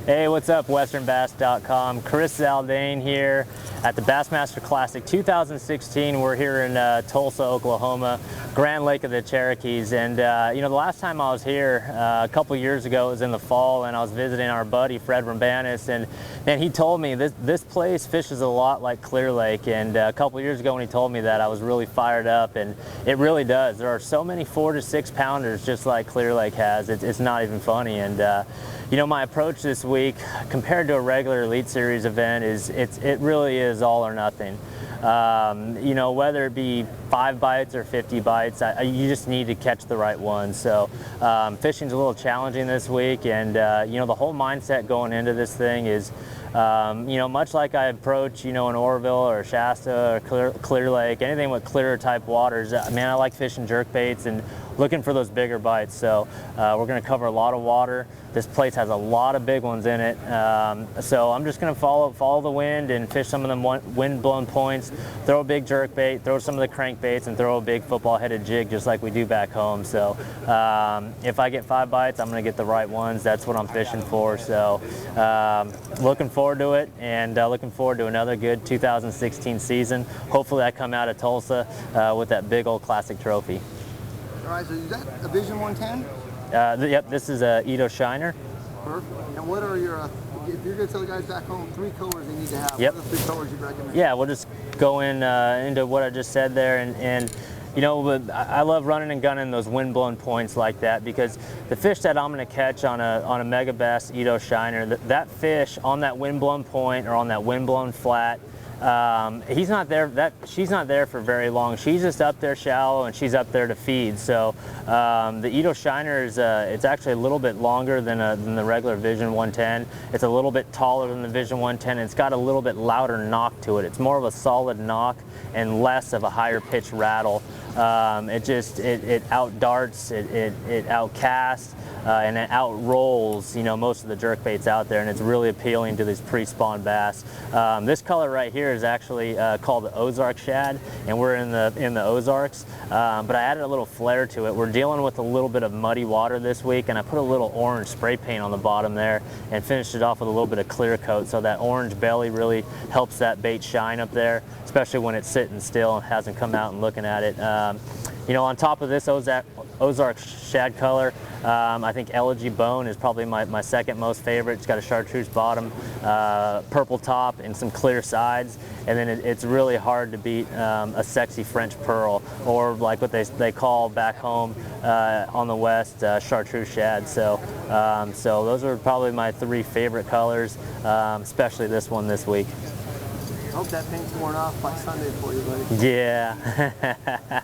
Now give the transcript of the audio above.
Hey, what's up, westernbass.com? Chris Zaldain here at the Bassmaster Classic 2016. We're here in Tulsa, Oklahoma, Grand Lake of the Cherokees. And you know, the last time I was here a couple years ago, it was in the fall, and I was visiting our buddy Fred from B.A.S.S, and he told me this place fishes a lot like Clear Lake. And a couple years ago when he told me that, I was really fired up, and it really does. There are so many 4 to 6 pounders just like Clear Lake has. It's not even funny. And you know, my approach this week compared to a regular Elite Series event is it really is all or nothing. You know, whether it be 5 bites or 50 bites, you just need to catch the right one. So fishing's a little challenging this week, and you know, the whole mindset going into this thing is you know, much like I approach, you know, an Oroville or Shasta or Clear Lake, anything with clearer type waters, man, I like fishing jerk baits and looking for those bigger bites. So we're going to cover a lot of water. This place has a lot of big ones in it. So I'm just going to follow the wind and fish some of them wind-blown points, throw a big jerk bait, throw some of the crankbaits, and throw a big football-headed jig just like we do back home. So if I get 5 bites, I'm going to get the right ones. That's what I'm fishing for. So looking forward to it, and looking forward to another good 2016 season. Hopefully I come out of Tulsa with that big old classic trophy. All right, so is that a Vision 110? Yep, this is a Edo Shiner. Perfect. And what are your, if you're going to tell the guys back home 3 colors they need to have, yep. What are the 3 colors you'd recommend? Yeah, we'll just go into what I just said there, and you know, I love running and gunning those wind-blown points like that, because the fish that I'm going to catch on a mega bass Edo Shiner, that fish on that wind-blown point or on that wind-blown flat, she's not there for very long. She's just up there shallow, and she's up there to feed. So the Edo Shiner is it's actually a little bit longer than the regular Vision 110. It's a little bit taller than the Vision 110. And it's got a little bit louder knock to it. It's more of a solid knock and less of a higher pitch rattle. It out darts, it outcasts, and it out rolls, you know, most of the jerk baits out there, and it's really appealing to these pre-spawn bass. This color right here is actually called the Ozark shad, and we're in the Ozarks. But I added a little flair to it. We're dealing with a little bit of muddy water this week, and I put a little orange spray paint on the bottom there and finished it off with a little bit of clear coat, so that orange belly really helps that bait shine up there, especially when it's sitting still and hasn't come out and looking at it. You know, on top of this Ozark shad color, I think Elegy Bone is probably my second most favorite. It's got a chartreuse bottom, purple top, and some clear sides. And then it's really hard to beat a sexy French pearl, or like what they call back home on the west, chartreuse shad. So those are probably my 3 favorite colors, especially this one this week. I hope that paint's worn off by Sunday for you, buddy. Yeah.